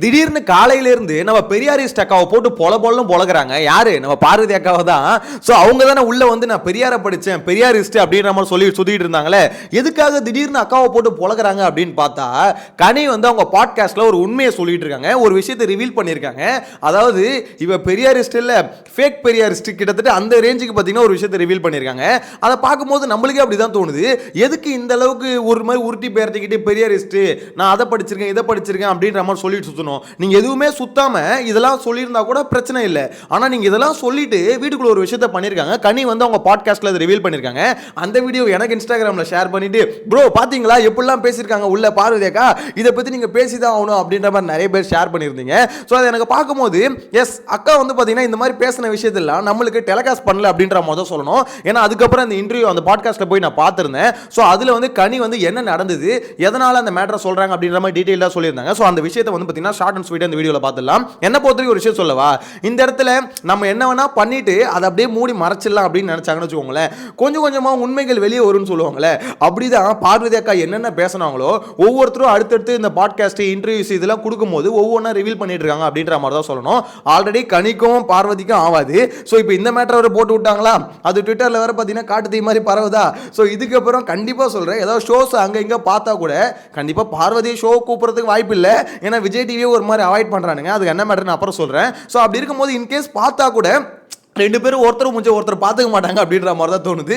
திடீர்னு காலையில இருந்து நம்ம பெரியாரிஸ்ட் அக்காவை போட்டு பொல பொழகுறாங்க. யாரு? நம்ம பார்வதி அக்காவை தான். ஸோ அவங்க தானே உள்ள வந்து நான் பெரியாரை படித்தேன், பெரியாரிஸ்ட் அப்படின்ற மாதிரி சொல்லி சுத்திட்டு இருந்தாங்களே. எதுக்காக திடீர்னு அக்காவை போட்டு பொழகுறாங்க அப்படின்னு பார்த்தா, கனி வந்து அவங்க பாட்காஸ்ட்ல ஒரு உண்மையை சொல்லிட்டு இருக்காங்க, ஒரு விஷயத்தை ரிவீல் பண்ணியிருக்காங்க. அதாவது இவ பெரியாரிஸ்ட் இல்ல, ஃபேக் பெரியாரிஸ்ட், கிட்டத்தட்ட அந்த ரேஞ்சுக்கு பார்த்தீங்கன்னா ஒரு விஷயத்தை ரிவீல் பண்ணியிருக்காங்க. அதை பார்க்கும்போது நம்மளுக்கே அப்படிதான் தோணுது. எதுக்கு இந்த அளவுக்கு ஒரு மாதிரி உருட்டி பேர்த்திக்கிட்டு பெரியாரிஸ்ட், நான் அதை படிச்சிருக்கேன் இதை படிச்சிருக்கேன் அப்படின்ற மாதிரி சொல்லிட்டு சுற்றணும். நீங்க எதுவுமே சுத்தாம இதெல்லாம் சொல்லியிருந்தா கூட பிரச்சனை இல்லை. ஆனா நீங்க இதெல்லாம் சொல்லிட்டு வீட்டுக்குள்ள ஒரு விஷயத்தை பண்ணிருக்காங்க. கனி வந்து அவங்க பாட்காஸ்ட்ல அதை ரிவீல் பண்ணிருக்காங்க. அந்த வீடியோ எனக்கு இன்ஸ்டாகிராம்ல ஷேர் பண்ணிட்டு, ப்ரோ பாத்தீங்களா எப்படிலாம் பேசியிருக்காங்க உள்ள பார்வதி அக்கா, இதை பத்தி நீங்க பேசிதான் ஆகணும் அப்படின்ற மாதிரி நிறைய பேர் ஷேர் பண்ணியிருந்தீங்க. ஸோ அதை எனக்கு பார்க்கும்போது எஸ், அக்கா வந்து பாத்தீங்கன்னா இந்த மாதிரி பேசின விஷயத்தெல்லாம் நம்மளுக்கு டெலிகாஸ்ட் பண்ணல அப்படின்ற மாதிரி சொல்லணும். ஏன்னா அதுக்கப்புறம் அந்த இன்டர்வியூ அந்த பாட்காஸ்ட்ல போய் நான் பார்த்திருந்தேன். ஸோ அதுல வந்து கனி வந்து என்ன நடந்தது, எதனால அந்த மேட்டரை சொல்றாங்க அப்படின்ற மாதிரி டீடைலா சொல்லியிருந்தாங்க. ஸோ அந்த விஷயத்தை வந்து பாத்தீங்கன்னா ஷார்ட் அண்ட் ஸ்வீட் இந்த வீடியோல பார்த்துடலாம். என்ன பொறுத்தவரைக்கும் ஒரு விஷயம் சொல்லவா, இந்த இடத்துல நம்ம என்ன வேணா பண்ணிட்டு அதை அப்படியே மூடி மறைச்சிடலாம் அப்படின்னு நினைச்சாங்கன்னு வச்சுக்கோங்களேன், கொஞ்சம் கொஞ்சமா உண்மைகள் வெளியே வரும்னு சொல்லுவாங்களே, அப்படிதான் பார்வதி அக்கா என்னென்ன பேசினாங்களோ ஒவ்வொருத்தரும் அடுத்தடுத்து இந்த பாட்காஸ்ட் இன்டர்வியூஸ் இதெல்லாம் கொடுக்கும்போது ஒவ்வொன்றா ரிவீல் பண்ணிட்டு இருக்காங்க அப்படின்ற மாதிரி தான் சொல்லணும். ஆல்ரெடி கனிக்கும் பார்வதிக்கும் ஆவாது. ஸோ இப்போ இந்த மேட்டரை போட்டு விட்டாங்களா, அது ட்விட்டர்ல வேற பார்த்தீங்கன்னா காட்டு தீ மாதிரி பரவுதா. ஸோ இதுக்கப்புறம் கண்டிப்பாக சொல்றேன், ஏதாவது ஷோஸ் அங்கே இங்கே பார்த்தா கூட கண்டிப்பாக பார்வதியை ஷோ கூப்பிட்றதுக்கு வாய்ப்பு இல்லை. ஏன்னா விஜய் டிவியே ஒரு மாதிரி அவாய்ட் பண்ணுறானுங்க. அதுக்கு என்ன மேட்டர்னு அப்புறம் சொல்கிறேன். ஸோ அப்படி இருக்கும்போது இன்கேஸ் பார்த்தா கூட ரெண்டு பேரும் ஒருத்தர் முடிஞ்ச ஒருத்தர் பார்த்துக்க மாட்டாங்க அப்படின்ற மாதிரி தான் தோணுது.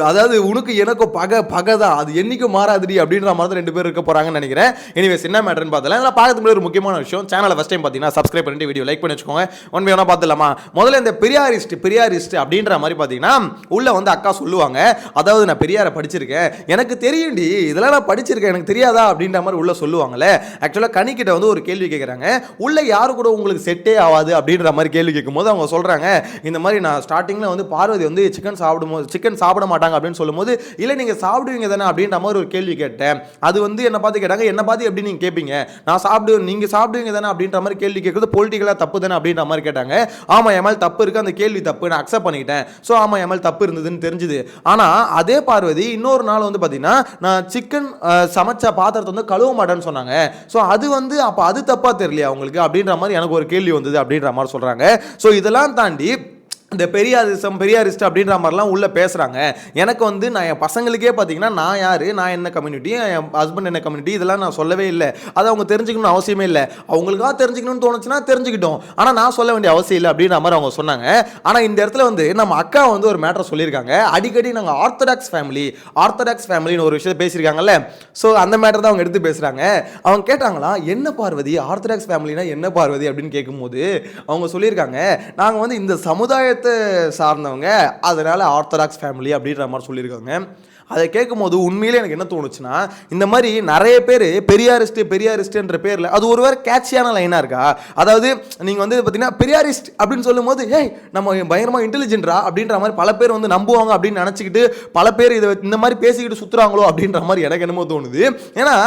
அதாவது உனக்கு எனக்கும் பகை தான், அது என்னைக்கும் மாறாதுடி அப்படின்ற மாதிரி தான் ரெண்டு பேர் இருக்க போறாங்கன்னு நினைக்கிறேன். எனிவேஸ் என்ன மேட்டர்னு பார்த்தலாம். இதெல்லாம் பார்க்கறதுக்கு ஒரு முக்கியமான விஷயம். சேனலை ஃபர்ஸ்ட் டைம் பார்த்தீங்கன்னா சப்ஸ்கிரைப் பண்ணிட்டு வீடியோ லைக் பண்ணி வச்சுக்கோங்க. ஒன் பை ஒன்னா பார்த்துலாமா. முதல்ல இந்த பெரியாரிஸ்ட் அப்படின்ற மாதிரி பார்த்தீங்கன்னா உள்ள வந்து அக்கா சொல்லுவாங்க, அதாவது நான் பெரியாரை படிச்சிருக்கேன், எனக்கு தெரியும்டி, இதெல்லாம் நான் படிச்சிருக்கேன், எனக்கு தெரியாதா அப்படின்ற மாதிரி உள்ள சொல்லுவாங்கல்ல. ஆக்சுவலாக கனிக்கிட்ட வந்து ஒரு கேள்வி கேட்குறாங்க, உள்ள யாரு கூட உங்களுக்கு செட்டே ஆகாது அப்படின்ற மாதிரி கேள்வி கேட்கும்போது அவங்க சொல்றாங்க, இந்த மாதிரி நான் ஸ்டார்டிங்கில் வந்து பார்வதி வந்து சிக்கன் சாப்பிட மாட்டாங்க அப்படின்னு சொல்லும்போது, இல்லை நீங்கள் சாப்பிடுவீங்க தானே அப்படின்ற மாதிரி ஒரு கேள்வி கேட்டேன். அது வந்து என்னை பார்த்து கேட்டாங்க, என்னை பார்த்து எப்படி நீங்கள் கேட்பீங்க, நான் நீங்கள் சாப்பிடுவீங்க தானே அப்படின்ற மாதிரி கேள்வி கேட்குறது பொலிட்டிக்கலாக தப்பு தானே அப்படின்ற மாதிரி கேட்டாங்க. ஆமாம் என் மேல் தப்பு இருக்குது, அந்த கேள்வி தப்பு, நான் அக்செப்ட் பண்ணிக்கிட்டேன். ஸோ ஆமாம் என் மேல் தப்பு இருந்ததுன்னு தெரிஞ்சுது. ஆனால் அதே பார்வதி இன்னொரு நாள் வந்து பார்த்தீங்கன்னா நான் சிக்கன் சமைச்ச பாத்திரத்தை வந்து கழுவ மாட்டேன்னு சொன்னாங்க. ஸோ அது வந்து அப்போ அது தப்பாக தெரியலையா அவங்களுக்கு அப்படின்ற மாதிரி எனக்கு ஒரு கேள்வி வந்தது அப்படின்ற மாதிரி சொல்கிறாங்க. ஸோ இதெல்லாம் தாண்டி இந்த பெரியாரிஸ்ட் அப்படின்ற மாதிரிலாம் உள்ளே பேசுகிறாங்க. எனக்கு வந்து நான் என் பசங்களுக்கே பார்த்தீங்கன்னா நான் யார், நான் என்ன கம்யூனிட்டி, என் ஹஸ்பண்ட் என்ன கம்யூனிட்டி, இதெல்லாம் நான் சொல்லவே இல்லை. அதை அவங்க தெரிஞ்சுக்கணும்னு அவசியமே இல்லை. அவங்களுக்காக தெரிஞ்சுக்கணும்னு தோணுச்சுன்னா தெரிஞ்சுக்கிட்டோம், ஆனால் நான் சொல்ல வேண்டிய அவசியம் இல்லை அப்படின்ற மாதிரி அவங்க சொன்னாங்க. ஆனால் இந்த இடத்துல வந்து நம்ம அக்கா வந்து ஒரு மேட்டர் சொல்லியிருக்காங்க. அடிக்கடி நாங்கள் ஆர்த்தடாக்ஸ் ஃபேமிலின்னு ஒரு விஷயத்தை பேசியிருக்காங்கல்ல. ஸோ அந்த மேட்டர் தான் அவங்க எடுத்து பேசுகிறாங்க. அவங்க கேட்டாங்களா, என்ன பார்வதி ஆர்த்தடாக்ஸ் ஃபேமிலினா என்ன பார்வதி அப்படின்னு கேட்கும்போது அவங்க சொல்லியிருக்காங்க, நாங்கள் வந்து இந்த சமுதாய சார்ந்தவங்க, அதனால ஆர்த்தடாக்ஸ் ஃபேமிலி அப்படின்ற மாதிரி சொல்லியிருக்காங்க. அதை கேட்கும் போது உண்மையிலே எனக்கு என்ன தோணுச்சுன்னா, இந்த மாதிரி நிறைய பேர் பெரியாரிஸ்ட்ன்ற பேரில் அது ஒரு வேறு கேட்சியான லைனாக இருக்கா. அதாவது நீங்கள் வந்து பார்த்தீங்கன்னா பெரியாரிஸ்ட் அப்படின்னு சொல்லும்போது, ஏய் நம்ம பயங்கரமாக இன்டெலிஜென்ட்ரா அப்படின்ற மாதிரி பல பேர் வந்து நம்புவாங்க அப்படின்னு நினச்சிக்கிட்டு பல பேர் இதை இந்த மாதிரி பேசிக்கிட்டு சுற்றுறாங்களோ அப்படின்ற மாதிரி எனக்கு என்னமோ தோணுது. ஏன்னா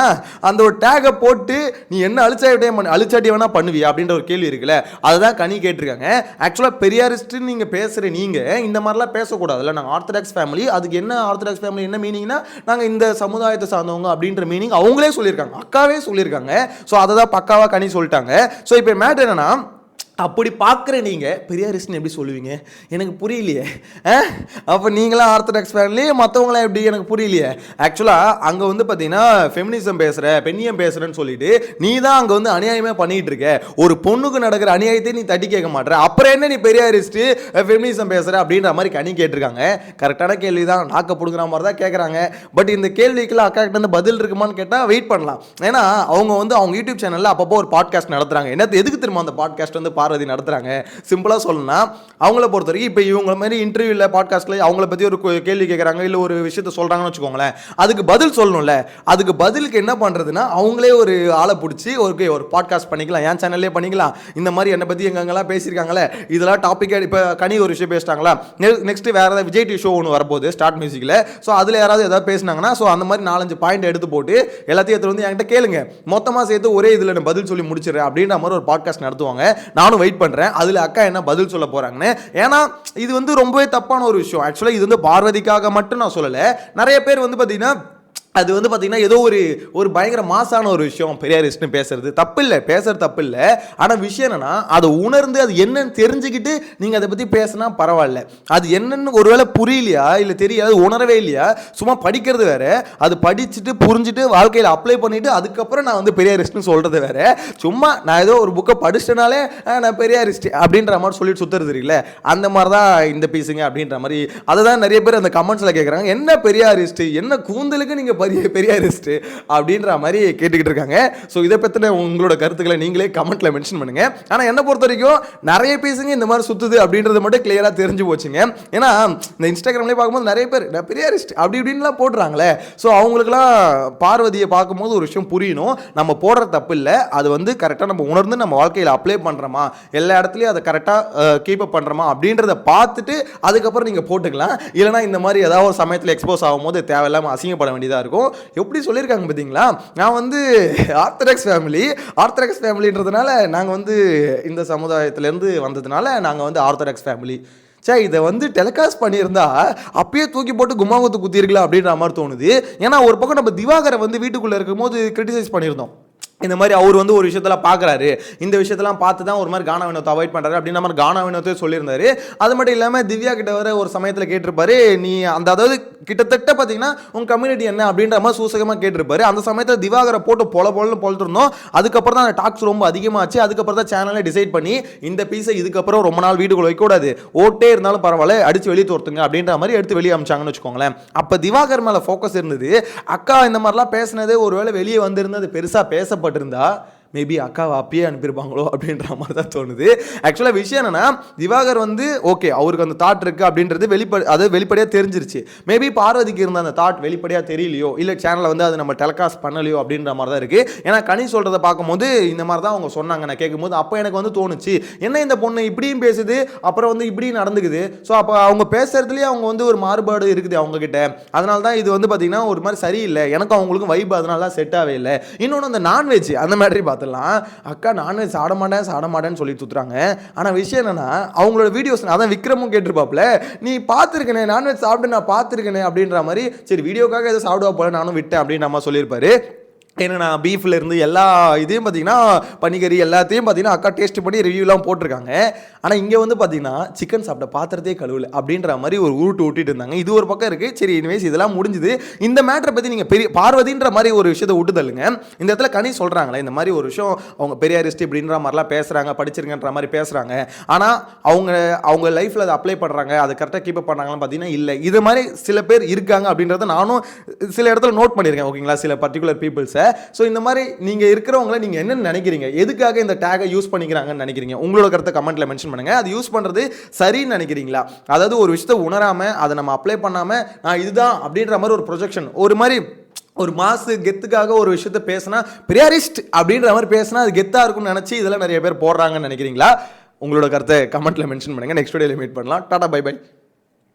அந்த ஒரு டேகை போட்டு நீ என்ன அழிச்சாட்டி வேணா பண்ணுவியா அப்படின்ற ஒரு கேள்வி இருக்குல்ல, அதுதான் கனி கேட்டிருக்காங்க. ஆக்சுவலாக பெரியாரிஸ்ட்னு நீங்கள் பேசுகிற நீங்கள் இந்த மாதிரிலாம் பேசக்கூடாதுல்ல. நாங்கள் ஆர்த்தடாக்ஸ் ஃபேமிலி, அதுக்கு என்ன ஆர்த்தடாக்ஸ் ஃபேமிலி என்ன மீனிங்னா நாங்கள் இந்த சமுதாயத்தை சார்ந்தவங்க அப்படின்ற மீனிங் அவங்களே சொல்லியிருக்காங்க, அக்காவே சொல்லியிருக்காங்க. ஸோ அதை தான் பக்காவா கனி சொல்லிட்டாங்க. ஸோ இப்போ மேட்டர் என்னன்னா, அப்படி பார்க்குற நீங்கள் பெரியாரிஸ்ட்னு எப்படி சொல்லுவீங்க, எனக்கு புரியலையே. அப்போ நீங்களாம் ஆர்த்தடாக்ஸ் ஃபேமிலி, மற்றவங்களாம் எப்படி, எனக்கு புரியலையே. ஆக்சுவலாக அங்கே வந்து பார்த்தீங்கன்னா ஃபெமினிசம் பேசுகிற, பெண்ணியம் பேசுகிறேன்னு சொல்லிட்டு நீ தான் அங்கே வந்து அநியாயமே பண்ணிகிட்டு இருக்க. ஒரு பொண்ணுக்கு நடக்கிற அநியாயத்தை நீ தட்டி கேட்க மாட்டேற, அப்புறம் என்ன நீ பெரியாரிஸ்ட்டு ஃபெமினிசம் பேசுகிற அப்படின்ற மாதிரி கனி கேட்டிருக்காங்க. கரெக்டான கேள்வி தான், நாக்க பிடுங்குற மாதிரி தான் கேட்குறாங்க. பட் இந்த கேள்விக்கெல்லாம் அக்கா கிட்ட வந்து பதில் இருக்குமான்னு கேட்டால் வெயிட் பண்ணலாம். ஏன்னா அவங்க வந்து அவங்க யூடியூப் சேனலில் அப்பப்போ ஒரு பாட்காஸ்ட் நடத்துகிறாங்க. என்ன எதுக்கு திரும்ப அந்த பாட்காஸ்ட் வந்து நடத்துறாங்க, சிம்பிளா சொல்லணும்னா அவங்கள பொறுத்த வரைக்கும் இப்போ இவங்க மாதிரி இன்டர்வியூல பாட்காஸ்ட்ல அவங்கள பத்தி ஒரு கேள்வி கேட்கறாங்க, இல்ல ஒரு விஷயத்தை சொல்றாங்கன்னு வச்சுக்கோங்களேன், அதுக்கு பதில் சொல்லணும்ல. அதுக்கு பதிலுக்கு என்ன பண்றதுன்னா அவங்களே ஒரு ஆளை பிடிச்சி ஒரு பாட்காஸ்ட் பண்ணிக்கலாம், என் சேனல்லே பண்ணிக்கலாம். இந்த மாதிரி என்னை பத்தி எங்கெங்கெல்லாம் பேசியிருக்காங்களே, இதெல்லாம் டாபிக். இப்போ கனி ஒரு விஷயம் பேசிட்டாங்களா, நெக்ஸ்ட் வேற ஏதாவது விஜய் டிவி ஷோ ஒன்று வரப்போகுது ஸ்டார்ட் மியூசிக்ல. ஸோ அதில் யாராவது ஏதாவது பேசினாங்கன்னா ஸோ அந்த மாதிரி 4-5 பாயிண்ட் எடுத்து போட்டு எல்லாத்தையும் எடுத்து வந்து என்கிட்ட கேளுங்க, மொத்தமாக சேர்த்து ஒரே இதில் நான் பதில் சொல்லி முடிச்சிடுறேன் அப்படின்ற மாதிரி ஒரு பாட்காஸ்ட் நடத்துவாங்க. நானும் வெயிட் பண்றேன் அதுல அக்கா என்ன பதில் சொல்ல போறாங்கன்னு. ஏன்னா இது வந்து ரொம்பவே தப்பான ஒரு விஷயம். ஆக்சுவலா இது வந்து பார்வதிக்காக மட்டும் நான் சொல்லல, நிறைய பேர் வந்து பாத்தீங்கன்னா அது வந்து பார்த்தீங்கன்னா ஏதோ ஒரு பயங்கர மாசான ஒரு விஷயம் பெரியாரிஸ்ட்னு பேசுறது தப்பு இல்லை, பேசுறது தப்பு இல்லை. ஆனால் விஷயம் என்னன்னா அதை உணர்ந்து அது என்னன்னு தெரிஞ்சுக்கிட்டு நீங்கள் அதை பற்றி பேசினா பரவாயில்ல. அது என்னன்னு ஒருவேளை புரியலையா இல்லை தெரியாது உணரவே இல்லையா, சும்மா படிக்கிறது வேற, அது படிச்சுட்டு புரிஞ்சுட்டு வாழ்க்கையில் அப்ளை பண்ணிட்டு அதுக்கப்புறம் நான் வந்து பெரியாரிஸ்ட்னு சொல்கிறது வேற. சும்மா நான் ஏதோ ஒரு புக்கை படிச்சிட்டனாலே நான் பெரியாரிஸ்ட் அப்படின்ற மாதிரி சொல்லிட்டு சுற்றுறது இல்லை. அந்த மாதிரி தான் இந்த பீஸுங்க அப்படின்ற மாதிரி. அதை தான் நிறைய பேர் அந்த கமெண்ட்ஸில் கேட்குறாங்க, என்ன பெரியாரிஸ்ட், என்ன கூந்தலுக்கு நீங்கள் பெரியாரிஸ்ட் அப்படின்ற மாதிரி கேட்டுக்கிட்டு இருக்காங்க. ஸோ இதை பற்றின உங்களோட கருத்துக்களை நீங்களே கமெண்ட்ல மென்ஷன் பண்ணுங்க. ஆனால் என்ன பொறுத்த வரைக்கும் நிறைய பேசுங்க இந்த மாதிரி சுத்துது அப்படின்றது மட்டும் கிளியராக தெரிஞ்சு போச்சுங்க. ஏன்னா இந்த இன்ஸ்டாகிராம்லேயே பார்க்கும்போது நிறைய பேர் பெரியாரிஸ்ட் அப்படி இப்படின்லாம் போடுறாங்களே. ஸோ அவங்களுக்குலாம் பார்வதியை பார்க்கும்போது ஒரு விஷயம் புரியணும், நம்ம போடுற தப்பு இல்லை, அது வந்து கரெக்டாக நம்ம உணர்ந்து நம்ம வாழ்க்கையில் அப்ளை பண்ணுறோமா, எல்லா இடத்துலையும் அதை கரெக்டாக கீப் அப் பண்ணுறோமா அப்படின்றத பார்த்துட்டு அதுக்கப்புறம் நீங்கள் போட்டுக்கலாம். இல்லைனா இந்த மாதிரி ஏதாவது ஒரு சமயத்தில் எக்ஸ்போஸ் ஆகும்போது தேவையில்லாமல் அசிங்கப்பட வேண்டியதாக இருக்கும். எப்படி சொல்லியிருக்காங்க பார்த்தீங்களா, நான் வந்து ஆர்த்தடாக்ஸ் ஃபேமிலின்றதுனால நாங்கள் வந்து இந்த சமுதாயத்திலேருந்து வந்ததுனால நாங்கள் வந்து ஆர்த்தடாக்ஸ் ஃபேமிலி. சரி, இதை வந்து டெலிகாஸ்ட் பண்ணியிருந்தா அப்பயே தூக்கி போட்டு கும்மாங்குத்து குத்திருக்கலாம் அப்படின்ற மாதிரி தோணுது. ஏன்னா ஒரு பக்கம் நம்ம திவாகரை வந்து வீட்டுக்குள்ளே இருக்கும்போது கிரிட்டிசைஸ் பண்ணியிருந்தோம், இந்த மாதிரி அவர் வந்து ஒரு விஷயத்தெல்லாம் பார்க்குறாரு, இந்த விஷயத்தெல்லாம் பார்த்து தான் ஒரு மாதிரி கானா வினோத்தை அவாய்ட் பண்ணுறாரு அப்படின்ற மாதிரி கானா வினோத்தே சொல்லியிருந்தாரு. அது மட்டும் இல்லாமல் திவ்யா கிட்ட வர ஒரு சமயத்தில் கேட்டிருப்பாரு, நீ அந்த அதாவது கிட்டத்தட்ட பார்த்தீங்கன்னா உங்கள் கம்யூனிட்டி என்ன அப்படின்ற மாதிரி சூசகமாக கேட்டிருப்பாரு. அந்த சமயத்தில் திவாகரை போட்டு பொலன்னு பொழுதுருந்தோம். அதுக்கப்புறம் தான் அந்த டாக்ஸ் ரொம்ப அதிகமாச்சு. அதுக்கப்புறம் தான் சேனலை டிசைட் பண்ணி இந்த பீஸை இதுக்கப்புறம் ரொம்ப நாள் வீட்டுக்குள்ள வைக்கக்கூடாது, ஓட்டே இருந்தாலும் பரவாயில்ல அடித்து வெளியே தோர்த்துங்க அப்படின்ற மாதிரி எடுத்து வெளியே அமிச்சாங்கன்னு வச்சுக்கோங்களேன். அப்போ திவாகர் மேலே ஃபோக்கஸ் இருந்தது. அக்கா இந்த மாதிரிலாம் பேசினது ஒருவேளை வெளியே வந்திருந்தது பெருசாக பேசப்பட்டிருந்தா மேபி அக்காவை அப்பயே அனுப்பியிருப்பாங்களோ அப்படின்ற மாதிரி தான் தோணுது. ஆக்சுவலாக விஷயம் என்னன்னா, திவாகர் வந்து ஓகே அவருக்கு அந்த தாட் இருக்குது அப்படின்றது வெளிப்படையாக தெரிஞ்சிருச்சு. மேபி பார்வதிக்கு இருந்த அந்த தாட் வெளிப்படையாக தெரியலையோ, இல்லை சேனலில் வந்து அது நம்ம டெலிகாஸ்ட் பண்ணலையோ அப்படின்ற மாதிரி தான் இருக்குது. ஏன்னா கனி சொல்கிறத பார்க்கும்போது இந்த மாதிரி தான் அவங்க சொன்னாங்க. நான் கேட்கும்போது அப்போ எனக்கு வந்து தோணுச்சு, என்ன இந்த பொண்ணு இப்படியும் பேசுது அப்புறம் வந்து இப்படியும் நடந்துக்குது. ஸோ அப்போ அவங்க பேசுறதுலேயே அவங்க வந்து ஒரு மாறுபாடு இருக்குது அவங்கக்கிட்ட. அதனால தான் இது வந்து பார்த்திங்கன்னா ஒரு மாதிரி சரியில்லை, எனக்கும் அவங்களுக்கும் வைப் அதனால தான் செட் ஆகவே இல்லை. இன்னொன்று அந்த நான்வெஜ் அந்த மாதிரி பார்த்துலாம் அக்கா நான்வெஜ் சாட மாட்டேன்னு சொல்லி சுத்துறாங்க. ஆனால் விஷயம் என்னன்னா அவங்களோட வீடியோஸ் அதான் விக்ரமும் கேட்டிருப்பாப்ல, நீ பார்த்துருக்கனே நான்வெஜ் சாப்பிட்டு நான் பார்த்துருக்கனே அப்படின்ற மாதிரி. சரி வீடியோக்காக எதை சாப்பிடுவா போல நானும் விட்டேன் அப்படின்னு நம்ம சொல்லியிருப்பாரு. ஏன்னா பீஃப்ல இருந்து எல்லா இதையும் பார்த்தீங்கன்னா பனிக்கறி எல்லாத்தையும் பார்த்தீங்கன்னா அக்கா டேஸ்ட் பண்ணி ரிவ்யூலாம் போட்டிருக்காங்க. ஆனால் இங்கே வந்து பார்த்தீங்கன்னா சிக்கன் சாப்பிட்ட பாத்திரத்தையே கழுவல அப்படின்ற மாதிரி ஒரு உருட்டு விட்டுட்டு இருந்தாங்க. இது ஒரு பக்கம் இருக்குது. சரி இனிவேஸ் இதெல்லாம் முடிஞ்சுது. இந்த மேட்டரை பற்றி நீங்கள் பெரிய பார்வதின்ற மாதிரி ஒரு விஷயத்தை விட்டு தள்ளுங்க. இந்த இடத்துல கனி சொல்கிறாங்களே இந்த மாதிரி ஒரு விஷயம் அவங்க பெரியாரிஸ்ட் இப்படின்ற மாதிரிலாம் பேசுகிறாங்க, படிச்சிருக்கன்ற மாதிரி பேசுகிறாங்க. ஆனால் அவங்க லைஃப்பில் அதை அப்ளை பண்ணுறாங்க, அதை கரெக்டாக கீப் அப் பண்ணாங்கன்னு பார்த்தீங்கன்னா இல்லை. இது மாதிரி சில பேர் இருக்காங்க அப்படின்றத நானும் சில இடத்துல நோட் பண்ணியிருக்கேன். ஓகேங்களா, சில பர்டிகுலர் பீப்புள்ஸை. ஸோ இந்த மாதிரி நீங்கள் இருக்கிறவங்கள நீங்கள் என்ன நினைக்கிறீங்க, எதுக்காக இந்த டேகை யூஸ் பண்ணிக்கிறாங்கன்னு நினைக்கிறீங்க, உங்களோட கருத்தை கமெண்ட்ல மென்ஷன் பண்ணுங்க. அது யூஸ் பண்ணுறது சரின்னு நினைக்கிறீங்களா, அதாவது ஒரு விஷயத்தை உணராமல் அதை நம்ம அப்ளை பண்ணாமல் நான் இதுதான் அப்படின்ற மாதிரி ஒரு ப்ரொஜெக்ஷன், ஒரு மாதிரி ஒரு மாசு கெத்துக்காக ஒரு விஷயத்த பேசினா பெரியாரிஸ்ட் அப்படின்ற மாதிரி பேசினா அது கெத்தாக இருக்கும்னு நினச்சி இதெல்லாம் நிறைய பேர் போடுறாங்கன்னு நினைக்கிறீங்களா? உங்களோட கருத்தை கமெண்ட்ல மென்ஷன் பண்ணுங்க. நெக்ஸ்ட் வீடியோவில் மீட் பண்ணலாம். டாடா பை பை.